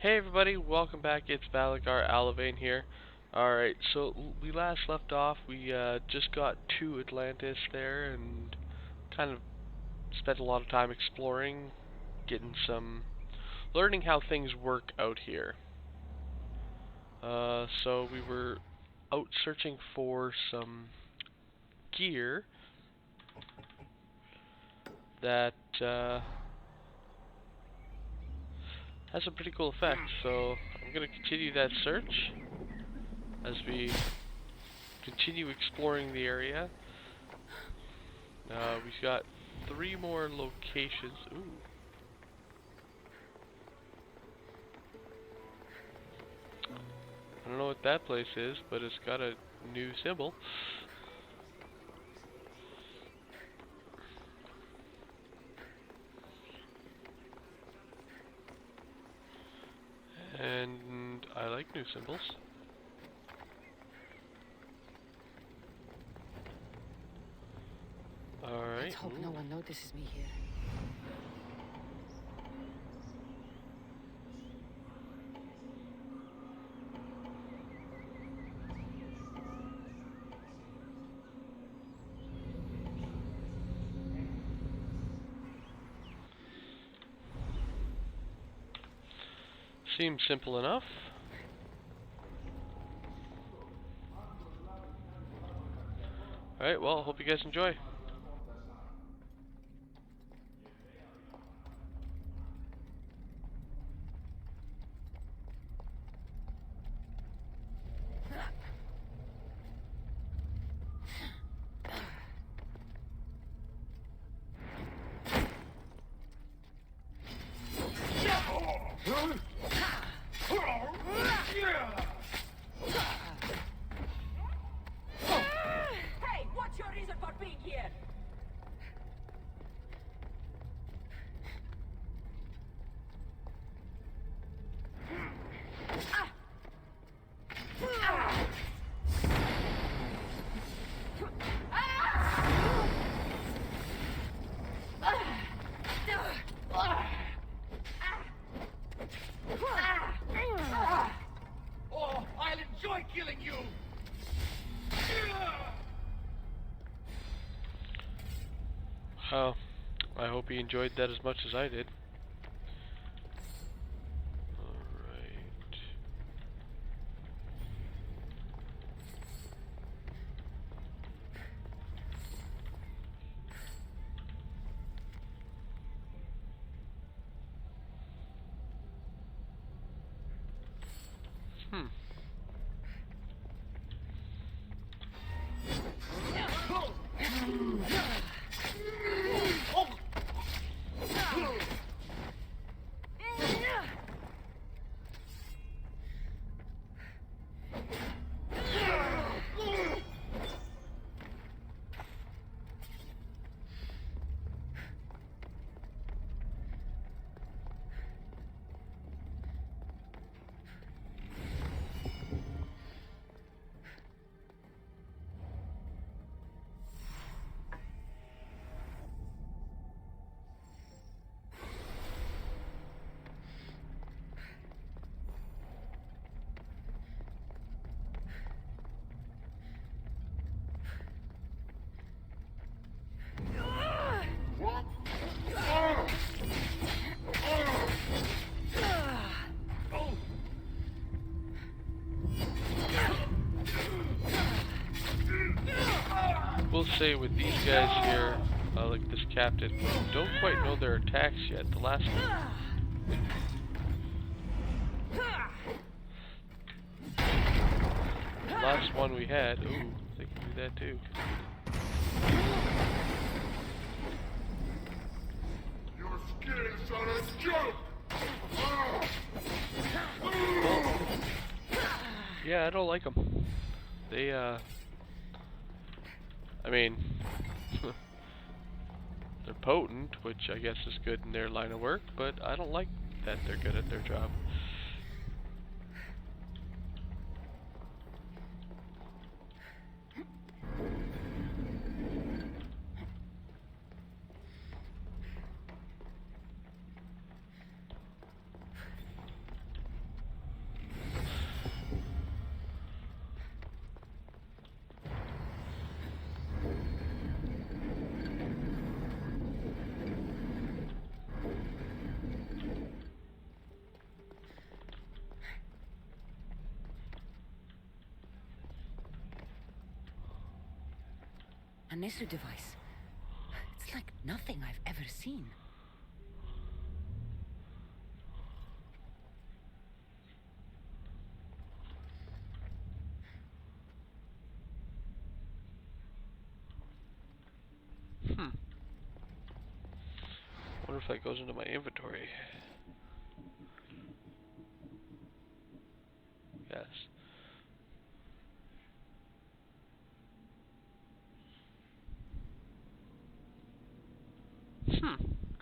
Hey everybody, welcome back. It's Valagar Aloevain here. Alright, so we last left off, we just got to Atlantis there and kind of spent a lot of time exploring, learning how things work out here. So we were out searching for some gear that has a pretty cool effect, so I'm going to continue that search as we continue exploring the area. We've got 3 more locations. Ooh. I don't know what that place is, but it's got a new symbol. And I like new symbols. Alright. Let's hope no one notices me here. Seems simple enough. Alright, well, hope you guys enjoy. Hey, what's your reason for being here? Oh, I'll enjoy killing you! Oh, I hope you enjoyed that as much as I did. Alright. We'll say with these guys here, like this captain, don't quite know their attacks yet. The last one we had, ooh, they can do that too. Your skills are a joke! Well, yeah, I don't like them. They, I mean, they're potent, which I guess is good in their line of work, but I don't like that they're good at their job. Nesu device. It's like nothing I've ever seen. Wonder if that goes into my inventory. Yes.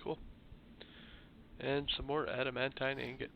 Cool. And some more adamantine ingots.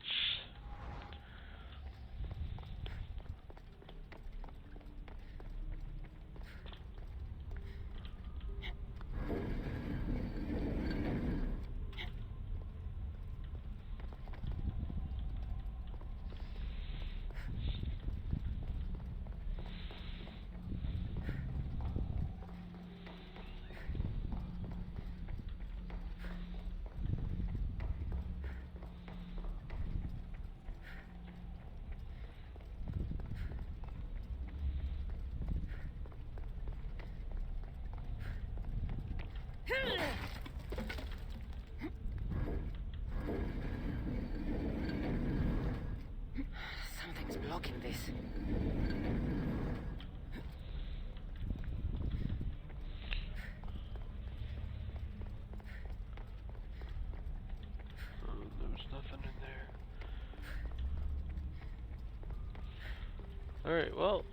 Something's blocking this. There was nothing in there. Alright, well.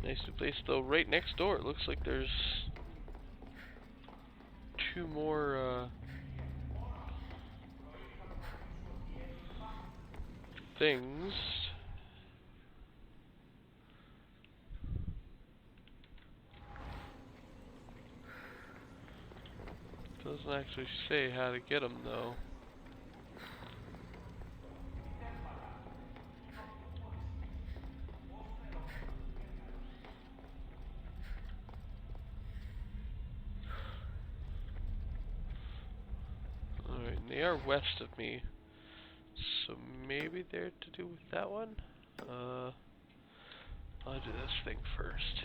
Nice new place though. Right next door, it looks like there's two more things. Doesn't actually say how to get them though. Alright, and they are west of me. So maybe they're to do with that one? I'll do this thing first.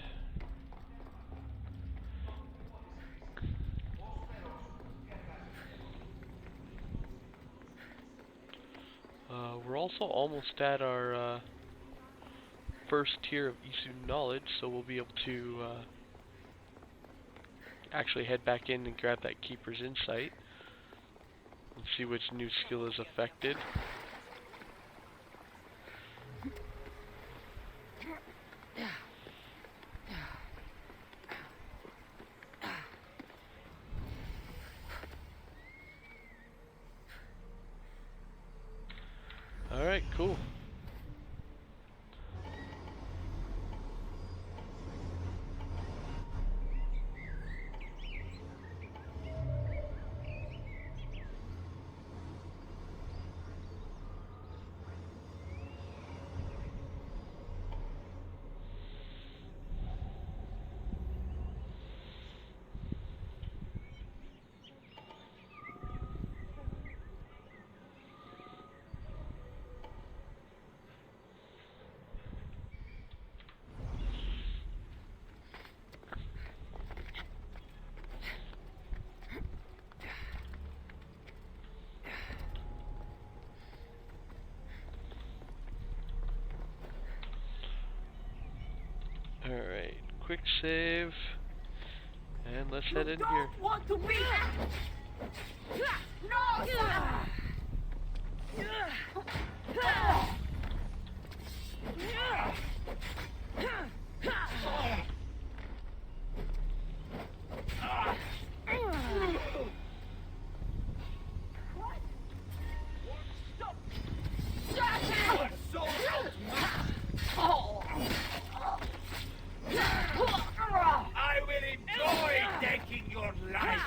We're also almost at our first tier of E2 knowledge, so we'll be able to actually head back in and grab that Keeper's Insight and see which new skill is affected. Alright, cool. Alright, quick save. And let's head in here. Want to be? No! I will enjoy taking your life.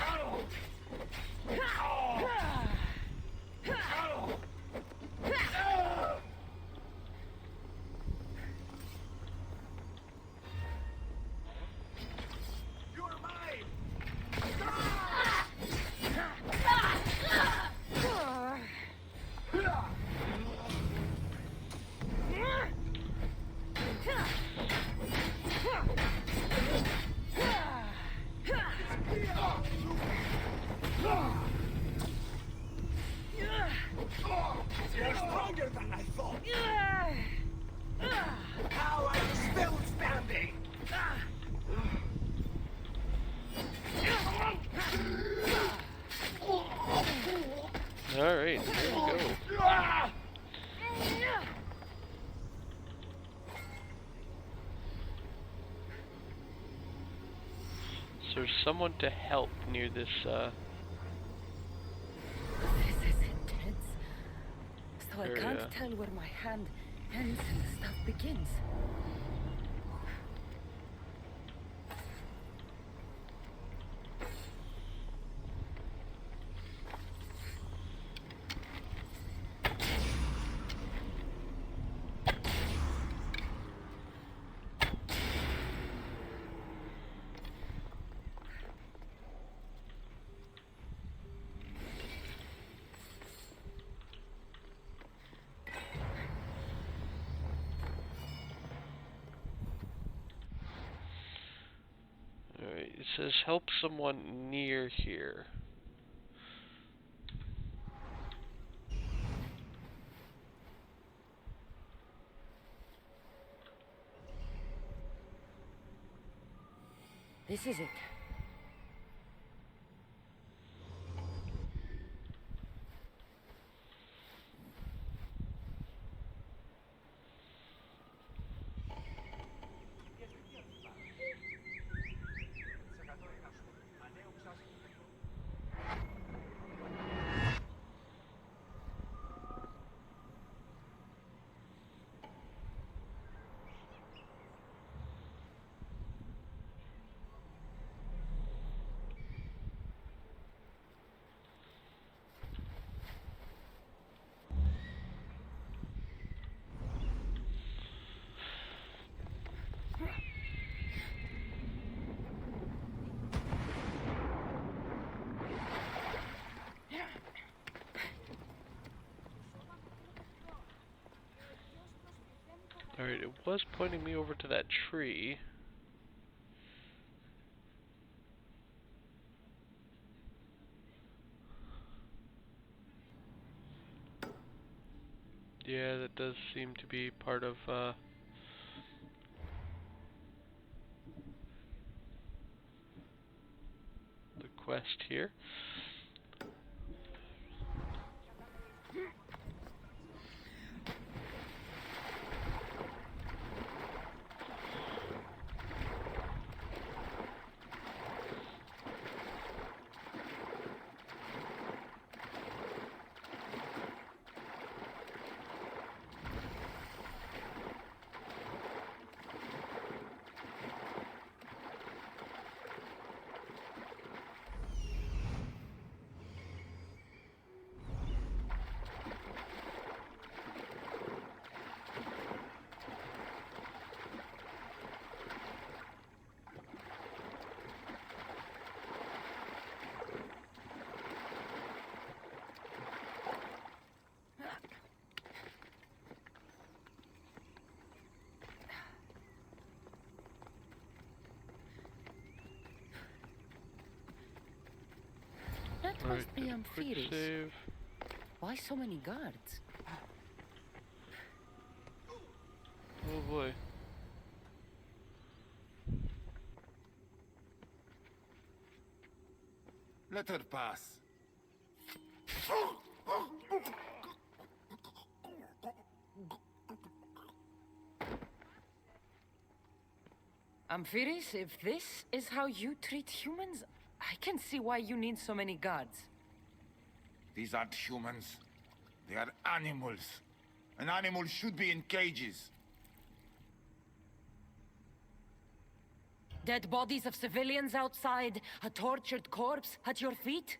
Alright, here we go. So there's someone to help near this, This is intense. So I area. can't tell where my hand ends and the stuff begins. Alright, it says help someone near here. This is it. Alright, it was pointing me over to that tree. Yeah, that does seem to be part of, the quest here. That Alright, must be get a quick Amphiris. save. Why so many guards? Oh boy. Let her pass. Amphiris, if this is how you treat humans, I can see why you need so many guards. These aren't humans. They are animals. An animal should be in cages. Dead bodies of civilians outside, a tortured corpse at your feet?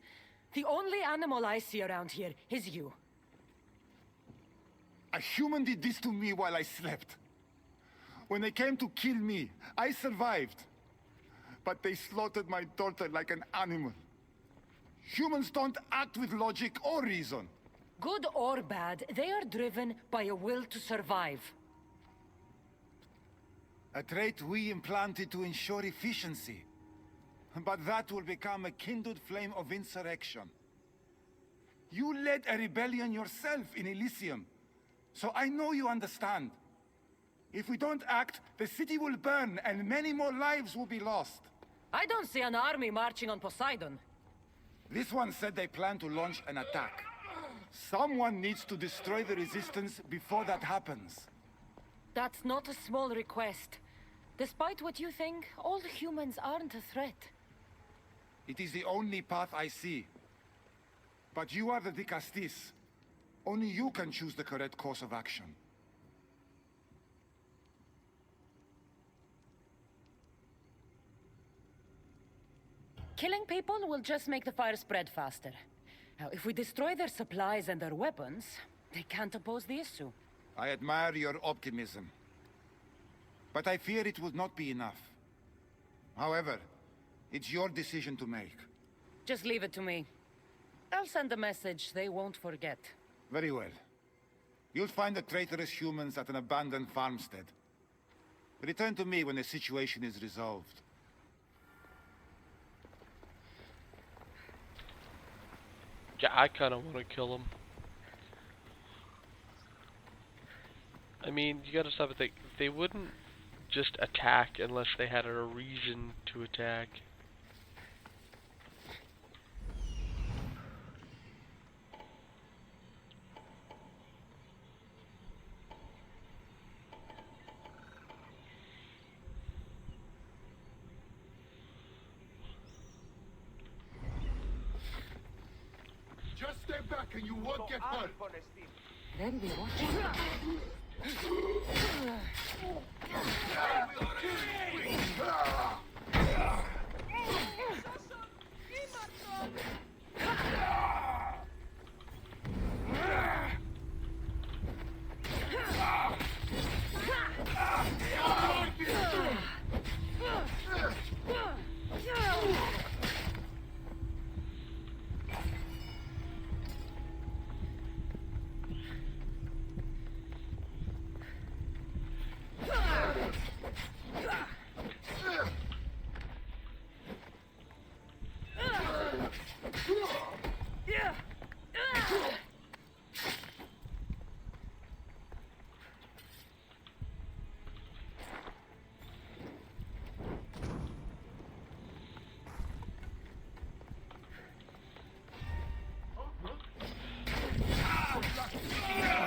The only animal I see around here is you. A human did this to me while I slept. When they came to kill me, I survived. But they slaughtered my daughter like an animal. Humans don't act with logic or reason. Good or bad, they are driven by a will to survive. A trait we implanted to ensure efficiency. But that will become a kindled flame of insurrection. You led a rebellion yourself in Elysium, so I know you understand. If we don't act, the city will burn and many more lives will be lost. I don't see an army marching on Poseidon. This one said they plan to launch an attack. Someone needs to destroy the resistance before that happens. That's not a small request. Despite what you think, all humans aren't a threat. It is the only path I see. But you are the Dicastis. Only you can choose the correct course of action. Killing people will just make the fire spread faster. Now, if we destroy their supplies and their weapons, they can't oppose the issue. I admire your optimism. But I fear it will not be enough. However, it's your decision to make. Just leave it to me. I'll send a message they won't forget. Very well. You'll find the traitorous humans at an abandoned farmstead. Return to me when the situation is resolved. Yeah, I kind of want to kill him. I mean, you gotta stop and think. They wouldn't just attack unless they had a reason to attack. Just stay back and you won't get hurt. Then we watch it.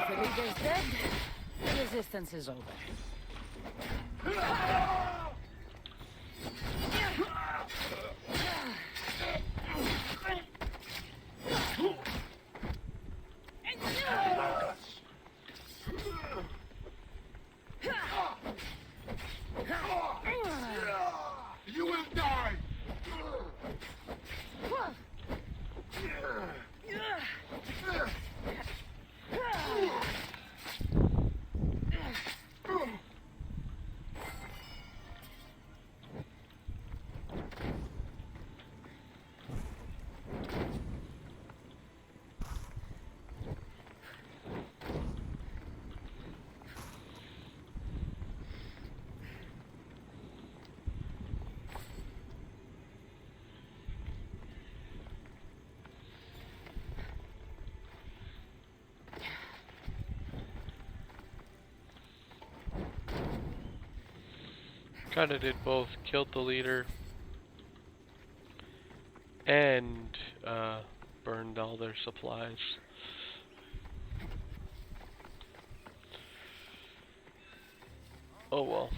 The leader's dead. The resistance is over. You will die! Kinda did both. Killed the leader and burned all their supplies. Oh well.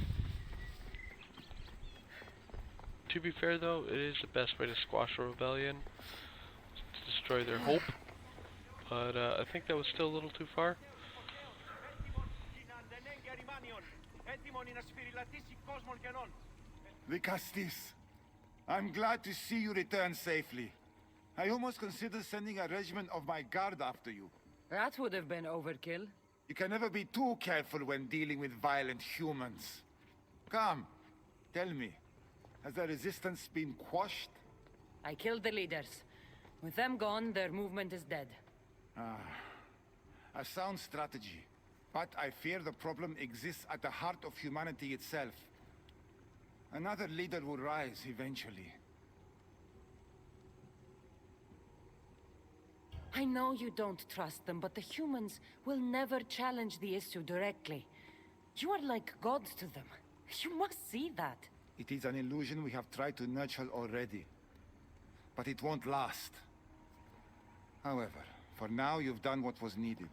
To be fair though, it is the best way to squash a rebellion, to destroy their hope. But I think that was still a little too far. Dicastis, I'm glad to see you return safely. I almost considered sending a regiment of my guard after you. That would have been overkill. You can never be too careful when dealing with violent humans. Come, tell me, has the resistance been quashed? I killed the leaders. With them gone, their movement is dead. A sound strategy. But I fear the problem exists at the heart of humanity itself. Another leader will rise eventually. I know you don't trust them, but the humans will never challenge the issue directly. You are like gods to them. You must see that. It is an illusion we have tried to nurture already. But it won't last. However, For now, you've done what was needed.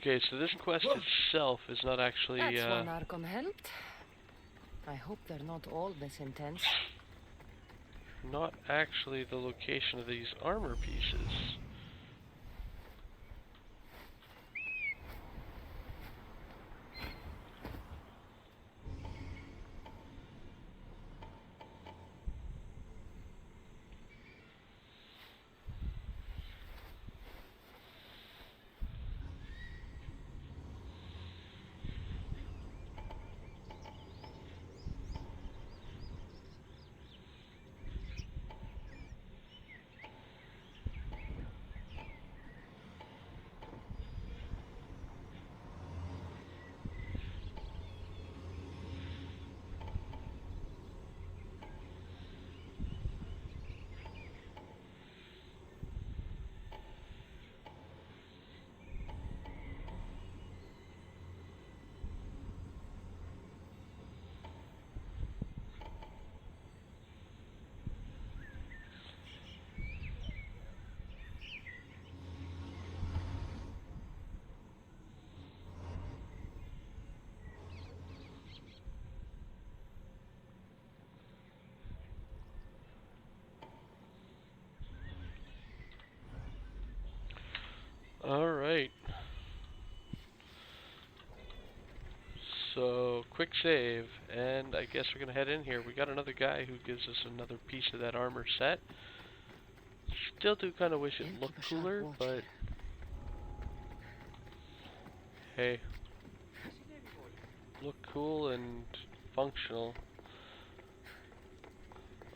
Okay, so this quest itself is not actually, That's one Archon helped. I hope they're not all this intense. not actually the location of these armor pieces. Alright. So, quick save, and I guess we're gonna head in here. We got another guy who gives us another piece of that armor set. Still do kind of wish it looked cooler, but hey, look cool and functional.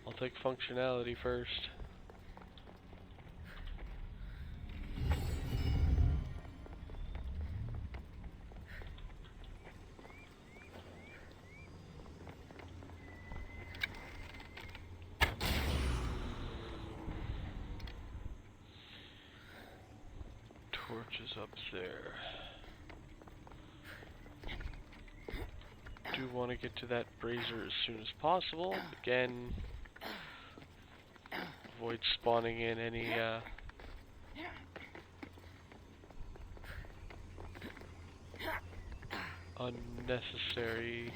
I'll take functionality first. Torches up there. Do want to get to that brazier as soon as possible. Again, avoid spawning in any unnecessary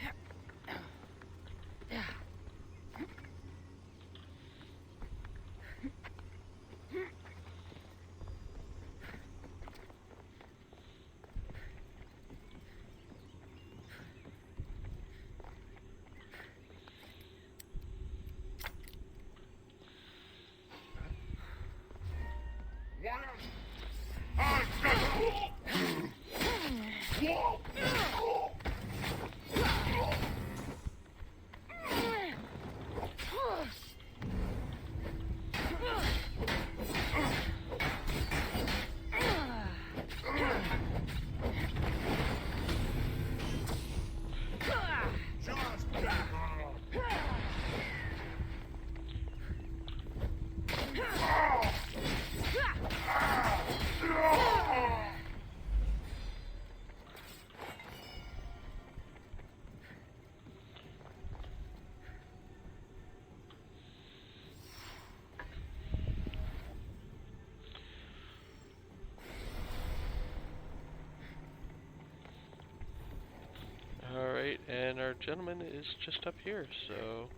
Alright, and our gentleman is just up here, so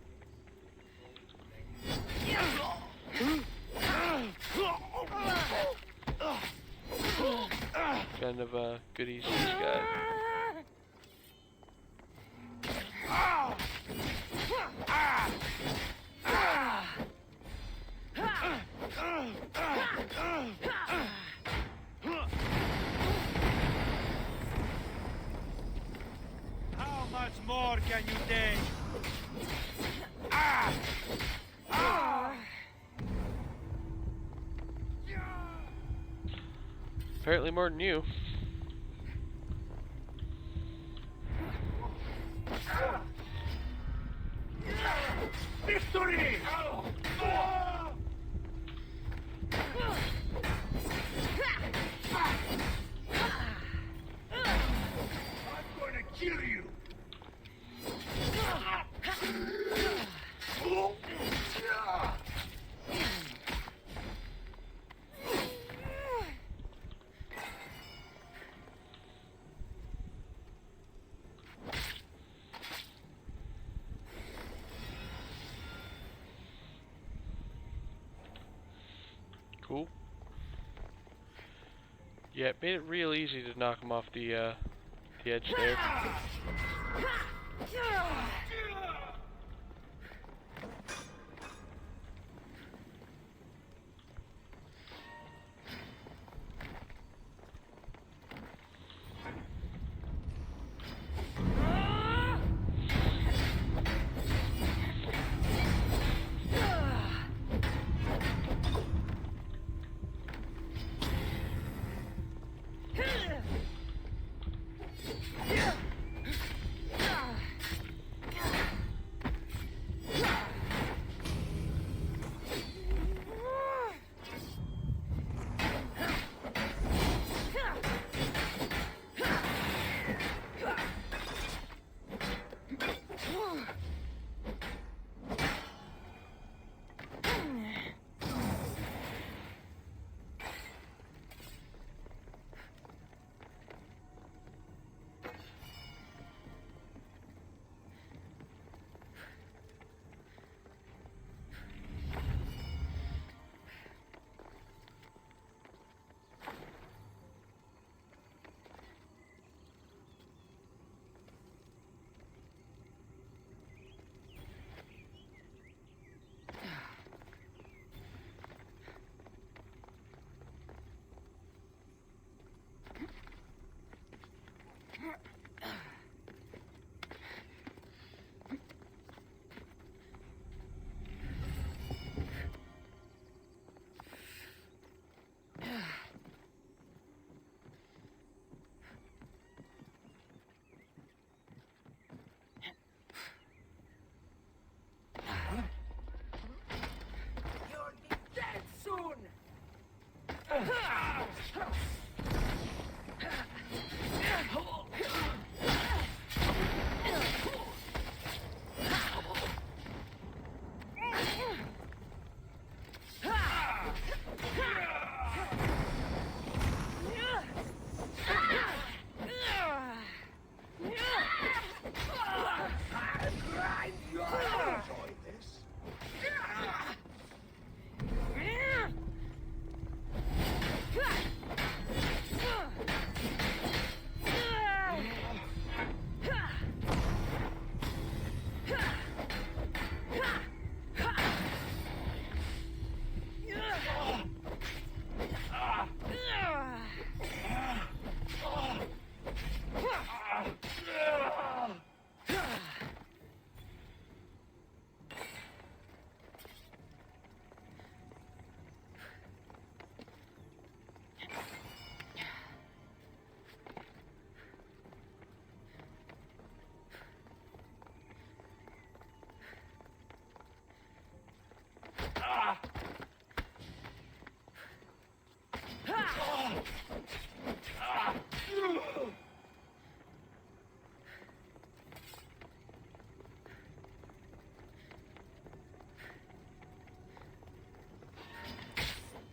kind of a good easy guy. How much more can you take? Apparently more than you. Victory! I'm gonna kill you! Cool. Yeah, it made it real easy to knock him off the edge there. You'll be dead soon! Enjoy this.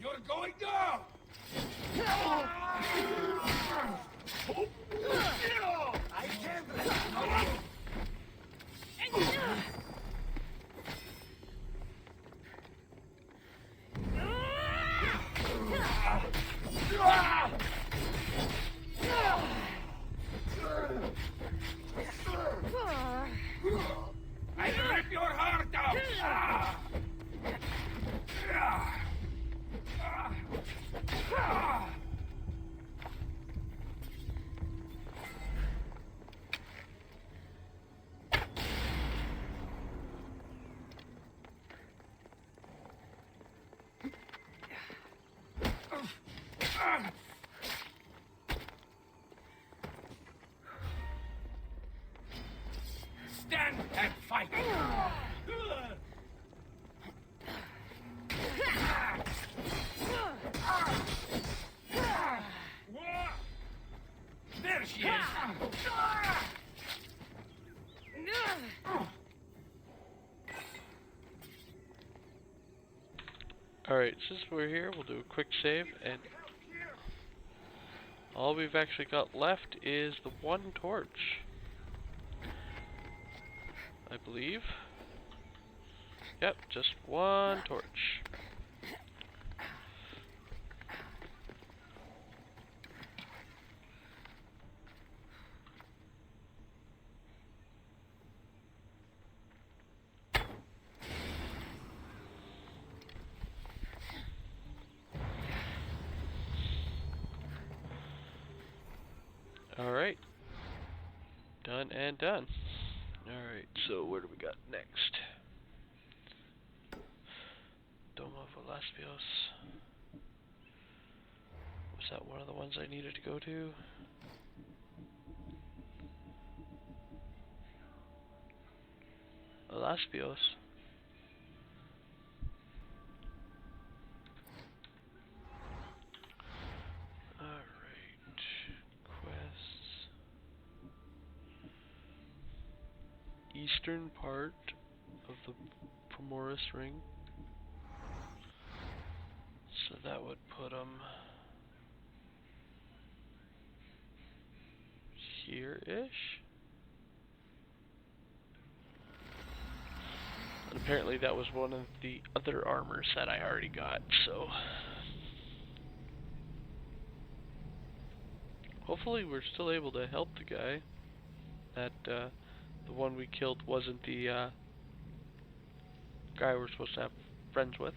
You're going down! I can't let you go. I'll rip your heart out! Alright, since we're here, we'll do a quick save, and all we've actually got left is the one torch, I believe. Yep, just one torch. Alright. Done and done. Alright, so where do we got next? Dome of Elaspios. Was that one of the ones I needed to go to? Elaspios. Alright. Quests. Eastern part of the Primoris Ring. So that would put them here-ish. And apparently that was one of the other armors that I already got, so hopefully we're still able to help the guy. That the one we killed wasn't the guy we're supposed to have friends with.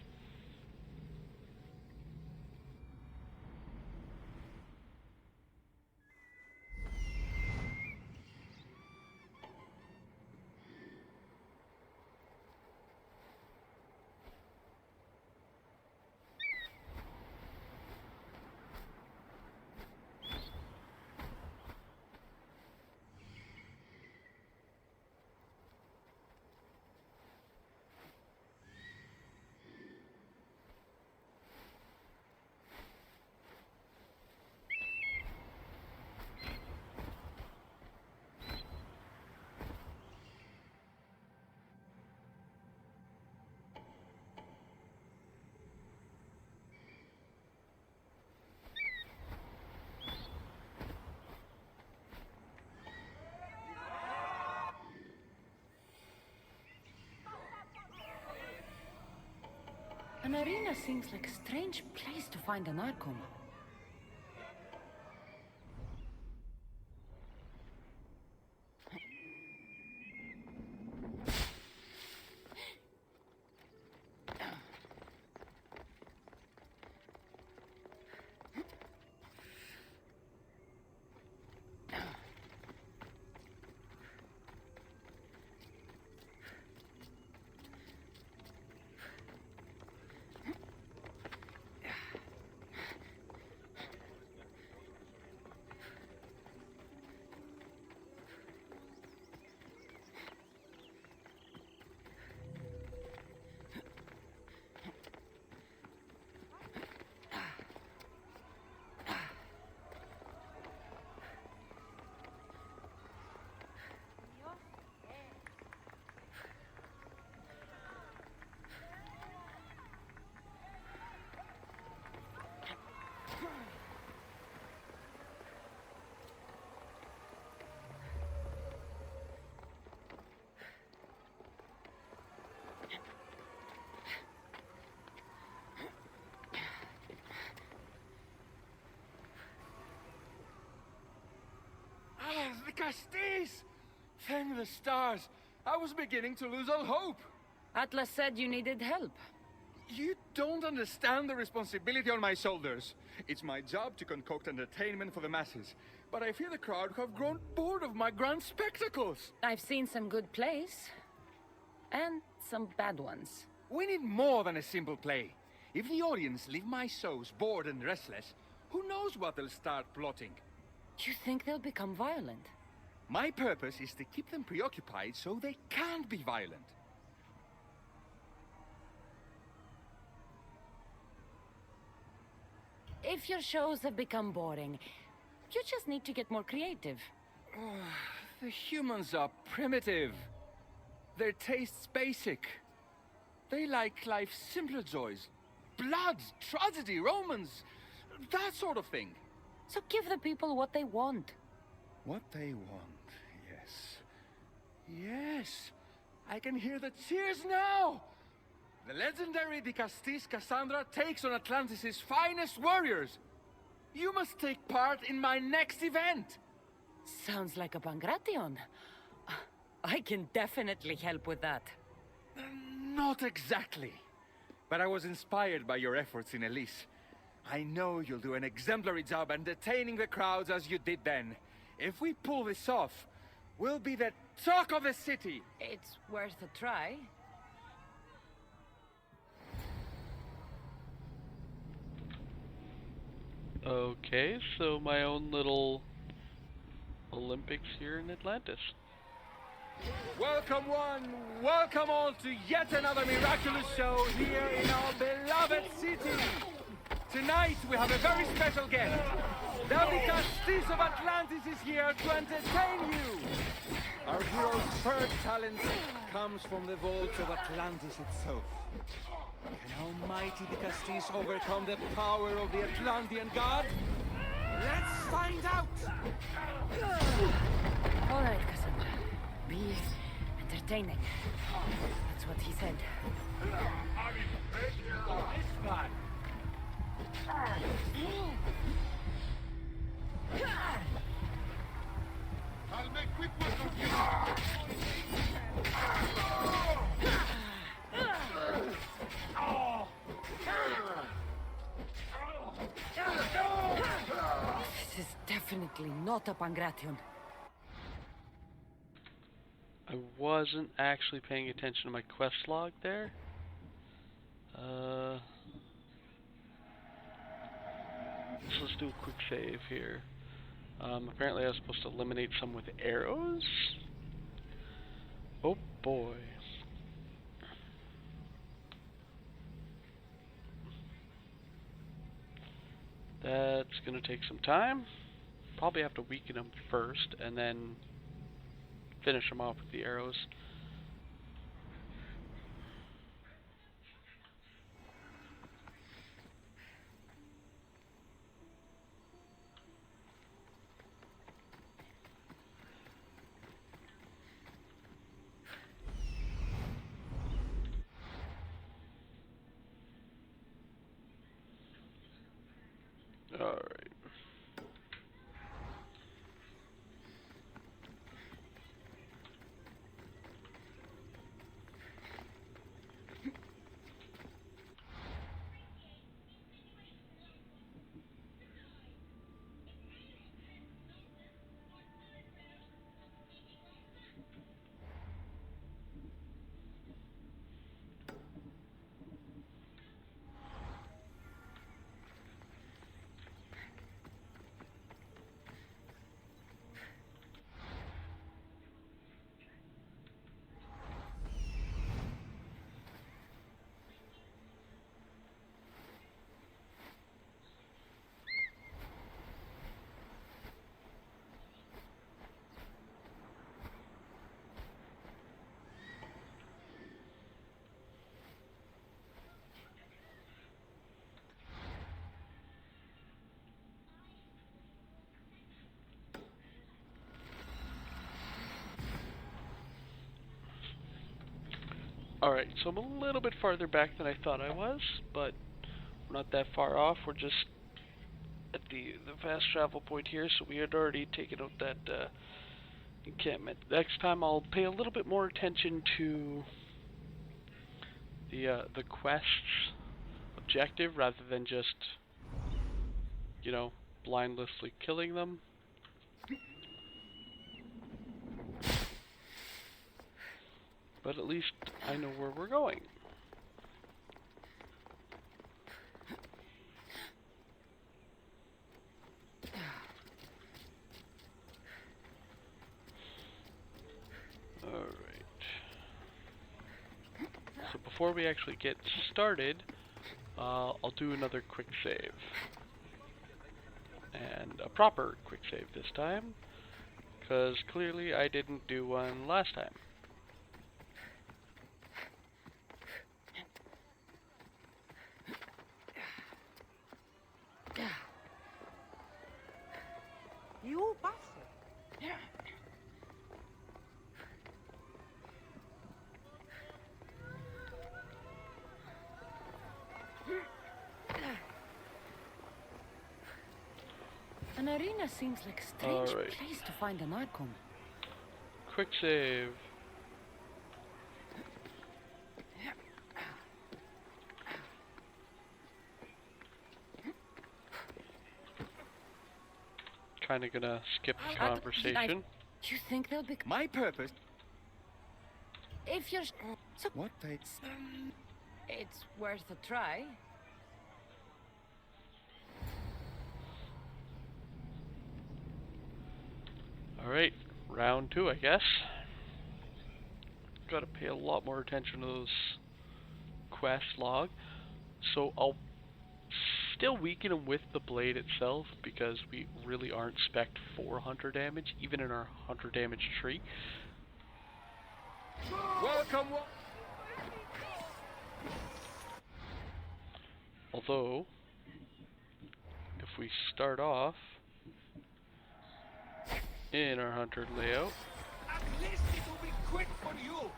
An arena seems like a strange place to find an Archon. The Castis! Thank the stars. I was beginning to lose all hope. Atlas said you needed help. You don't understand the responsibility on my shoulders. It's my job to concoct entertainment for the masses. But I fear the crowd have grown bored of my grand spectacles. I've seen some good plays. And some bad ones. We need more than a simple play. If the audience leave my shows bored and restless, who knows what they'll start plotting? You think they'll become violent? My purpose is to keep them preoccupied so they can't be violent. If your shows have become boring, you just need to get more creative. The humans are primitive. Their tastes basic. They like life's simpler joys. blood, tragedy, romance, that sort of thing. So give the people what they want. What they want, yes. Yes, I can hear the cheers now! The legendary Dicastis Cassandra takes on Atlantis' finest warriors. You must take part in my next event. Sounds like a Pangration. I can definitely help with that. Not exactly. But I was inspired by your efforts in Elise. I know you'll do an exemplary job entertaining the crowds as you did then. If we pull this off, we'll be the talk of the city. It's worth a try. Okay, so my own little Olympics here in Atlantis. Welcome one, welcome all to yet another miraculous show here in our beloved city. Tonight we have a very special guest. The Dicastis of Atlantis is here to entertain you. Our hero's third talent comes from the vaults of Atlantis itself. Can almighty Dicastis overcome the power of the Atlantean god? Let's find out! All right, Cassandra. Be entertaining. That's what he said. This guy. I'll make quick work of you. This is definitely not a Pangration. I wasn't actually paying attention to my quest log there. So let's do a quick save here. Apparently I was supposed to eliminate some with arrows. Oh boy. That's gonna take some time. Probably have to weaken them first and then finish them off with the arrows. Alright. Alright, so I'm a little bit farther back than I thought I was, but we're not that far off. We're just at the fast travel point here, so we had already taken out that encampment. Next time I'll pay a little bit more attention to the quest's objective rather than just, you know, blindlessly killing them. But at least I know where we're going. Alright. So before we actually get started, I'll do another quick save. And a proper quick save this time, because clearly I didn't do one last time. An arena seems like a strange Alright. place to find an Archon. Quick save. Kinda gonna skip the conversation. You think they'll be... My purpose. If you're... So What they? it's worth a try. Alright, round 2, I guess. Gotta pay a lot more attention to those quest log. So I'll still weaken him with the blade itself because we really aren't spec for hunter damage, even in our hunter damage tree. Welcome. Although, if we start off in our hunter layout, At least it will be quick for you.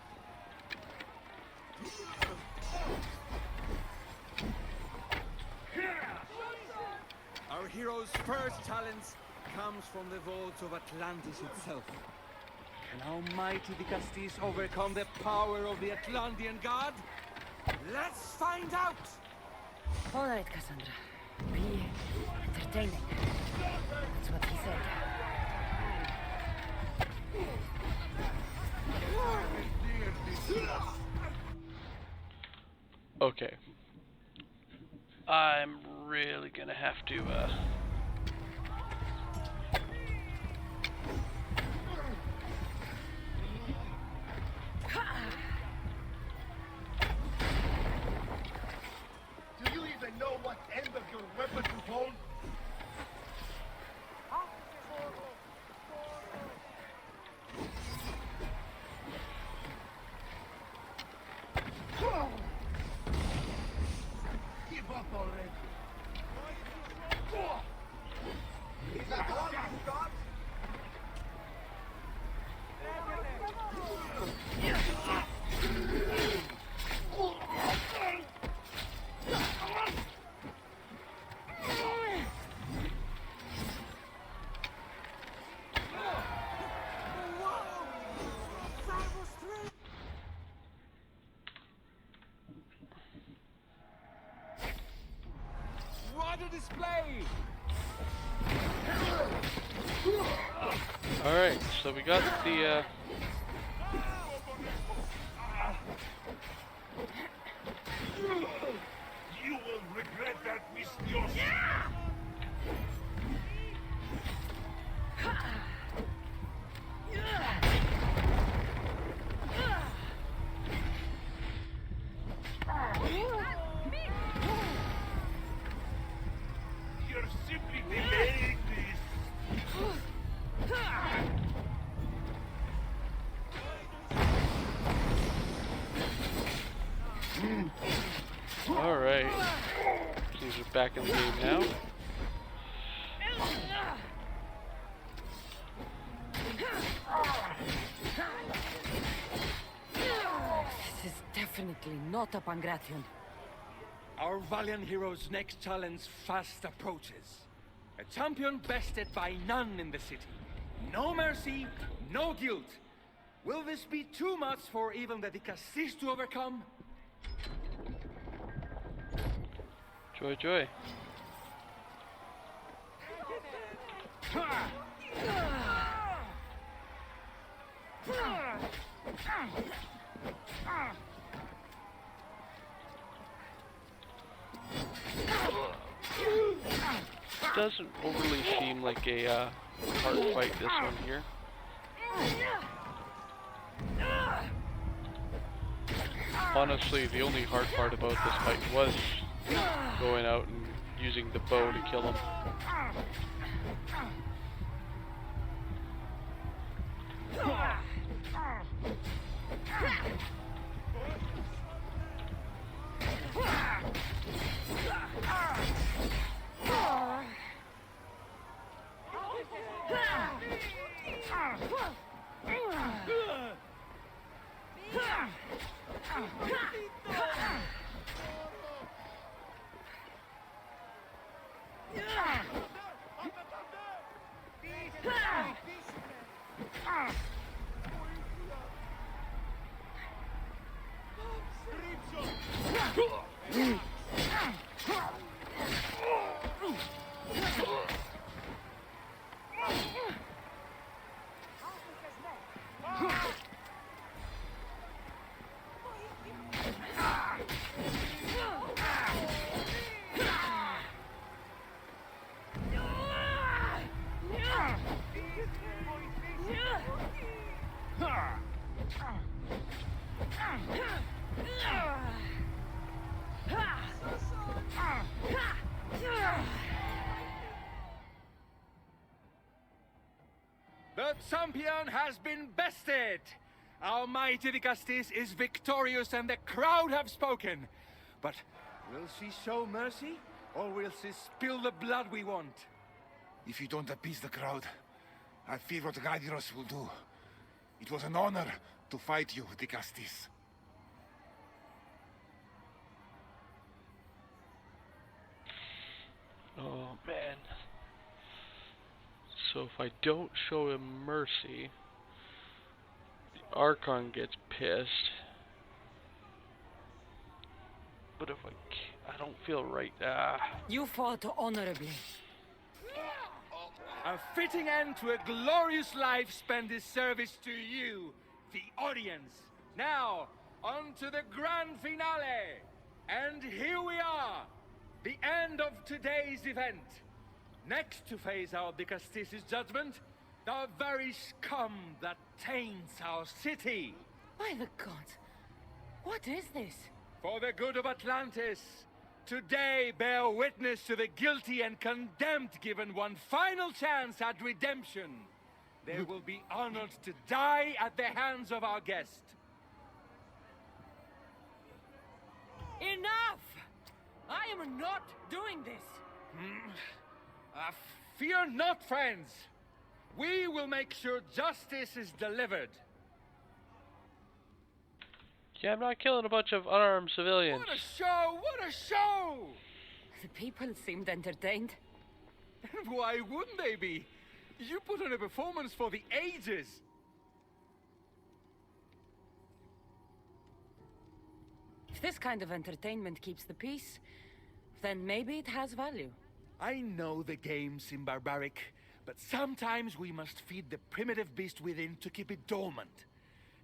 Our hero's first challenge comes from the vaults of Atlantis itself. Can almighty the Castis overcome the power of the Atlantean god? Let's find out! All right, Cassandra. Be entertaining. That's what he said. okay. I'm really gonna have to, Do you even know what end of your weapon to hold? Give up already. Is that all you've got? What a display! alright, so we got the, You will regret that, Mistios. You're simply delaying this. alright. These are back in the game now. This is definitely not a Pangration. Our valiant hero's next challenge fast approaches. A champion bested by none in the city. No mercy, no guilt. Will this be too much for even the Cassis to overcome? Joy, joy. Doesn't overly seem like a hard fight, this one here. Honestly, the only hard part about this fight was going out and using the bow to kill him. The champion has been bested! Our mighty Dicastis is victorious and the crowd have spoken. But will she show mercy? Or will she spill the blood we want? If you don't appease the crowd, I fear what Gaidiros will do. It was an honor to fight you, Dicastis. Oh man. So if I don't show him mercy, the Archon gets pissed. But if I don't feel right. You fought honorably. A fitting end to a glorious life spent in service to you, the audience. Now, on to the grand finale. And here we are, the end of today's event. Next to face our Dicastis' judgment, the very scum that taints our city. By the gods, what is this? For the good of Atlantis, today bear witness to the guilty and condemned given one final chance at redemption. They will be honored to die at the hands of our guest. Enough! I am not doing this! Fear not, friends. We will make sure justice is delivered. Yeah, I'm not killing a bunch of unarmed civilians. What a show! What a show! The people seemed entertained. Why wouldn't they be? You put on a performance for the ages. If this kind of entertainment keeps the peace, then maybe it has value. I know the game seems barbaric, but sometimes we must feed the primitive beast within to keep it dormant.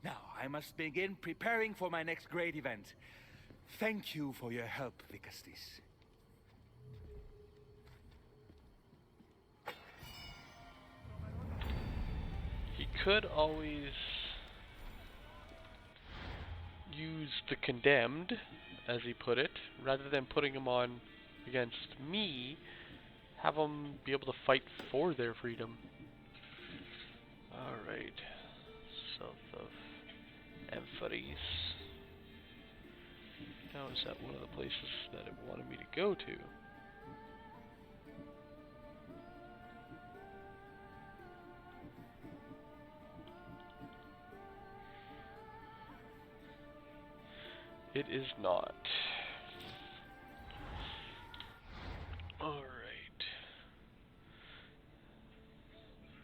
Now, I must begin preparing for my next great event. Thank you for your help, Dicastis. He could always use the condemned, as he put it, rather than putting him on against me. Have them be able to fight for their freedom. Alright. South of Amphitrite. Now is that one of the places that it wanted me to go to? It is not. Alright.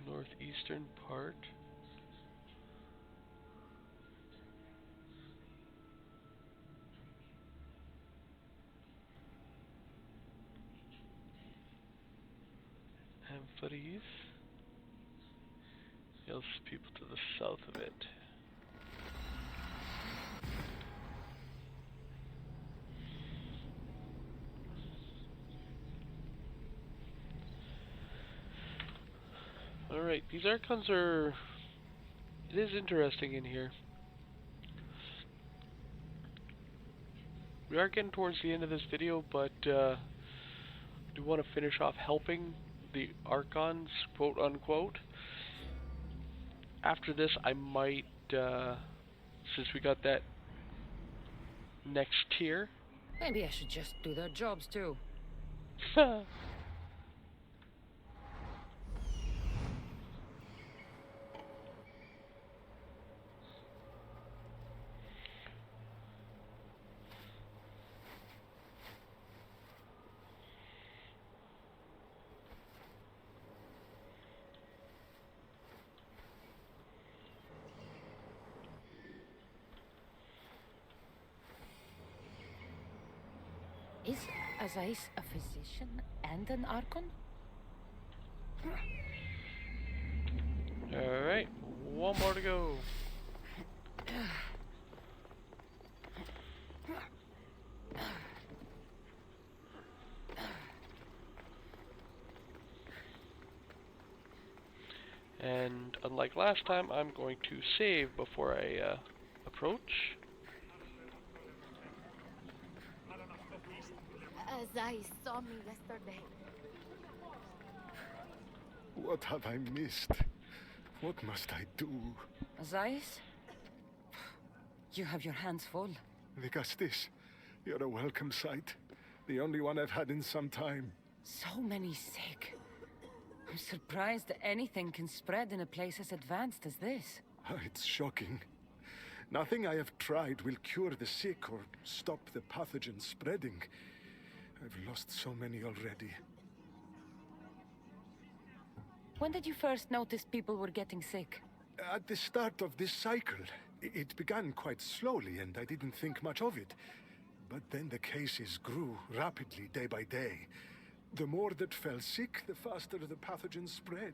Northeastern part. Amphitrite. There's people to the south of it. Alright, these Archons are... It is interesting in here. We are getting towards the end of this video, but I do want to finish off helping the Archons, quote unquote. After this, I might, since we got that next tier. Maybe I should just do their jobs too. Azais a physician and an Archon? Alright, one more to go. And unlike last time, I'm going to save before I approach. Azai saw me yesterday. What have I missed? What must I do? Azais? You have your hands full. Vigastis, you're a welcome sight. The only one I've had in some time. So many sick. I'm surprised that anything can spread in a place as advanced as this. It's shocking. Nothing I have tried will cure the sick or stop the pathogen spreading. I've lost so many already. When did you first notice people were getting sick? At the start of this cycle, it began quite slowly and I didn't think much of it. But then the cases grew rapidly day by day. The more that fell sick, the faster the pathogen spread.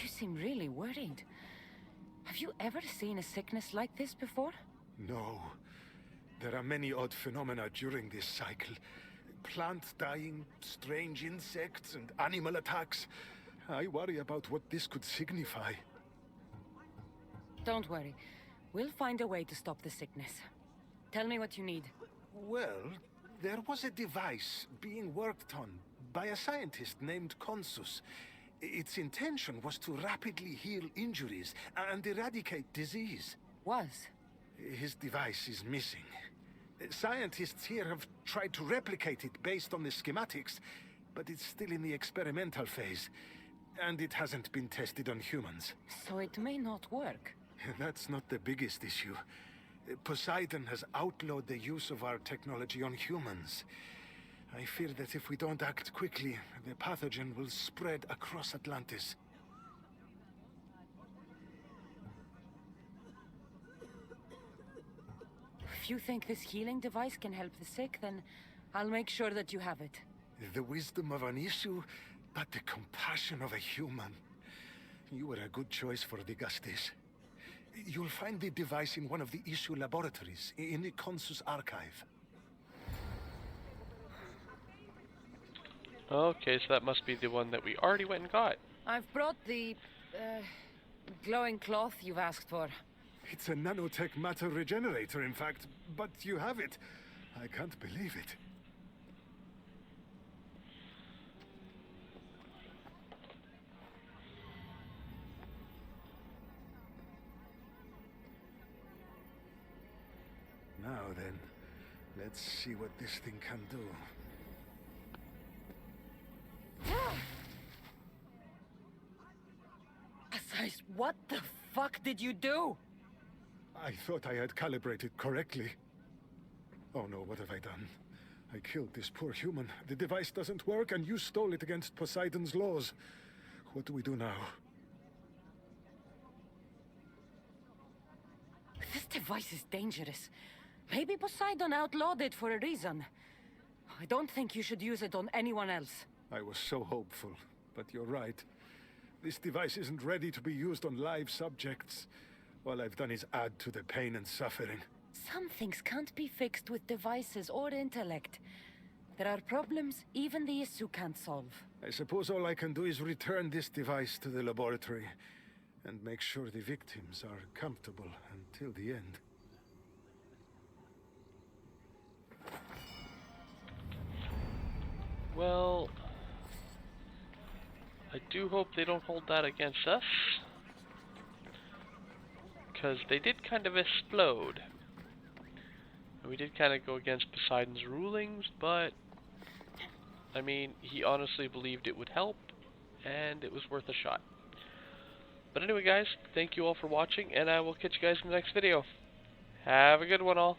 You seem really worried. Have you ever seen a sickness like this before? No. There are many odd phenomena during this cycle. Plants dying, strange insects, and animal attacks. I worry about what this could signify. Don't worry. We'll find a way to stop the sickness. Tell me what you need. Well, there was a device being worked on by a scientist named Consus. Its intention was to rapidly heal injuries and eradicate disease. Was? His device is missing. Scientists here have tried to replicate it based on the schematics, but it's still in the experimental phase, and it hasn't been tested on humans. So it may not work. That's not the biggest issue. Poseidon has outlawed the use of our technology on humans. I fear that if we don't act quickly, the pathogen will spread across Atlantis. If you think this healing device can help the sick, then I'll make sure that you have it. The wisdom of an issue, but the compassion of a human. You were a good choice for Vigastis. You'll find the device in one of the issue laboratories, in the Consus archive. Okay, so that must be the one that we already went and got. I've brought the, glowing cloth you've asked for. It's a nanotech matter regenerator, in fact, but you have it. I can't believe it. Now then, let's see what this thing can do. Azais, what the fuck did you do? I thought I had calibrated correctly. Oh no, what have I done? I killed this poor human. The device doesn't work, and you stole it against Poseidon's laws. What do we do now? This device is dangerous. Maybe Poseidon outlawed it for a reason. I don't think you should use it on anyone else. I was so hopeful, but you're right. This device isn't ready to be used on live subjects. All I've done is add to the pain and suffering. Some things can't be fixed with devices or intellect. There are problems even the issue can't solve. I suppose all I can do is return this device to the laboratory and make sure the victims are comfortable until the end. Well, I do hope they don't hold that against us, because they did kind of explode. And we did kind of go against Poseidon's rulings, but I mean, he honestly believed it would help, and it was worth a shot. But anyway guys, thank you all for watching, and I will catch you guys in the next video. Have a good one all.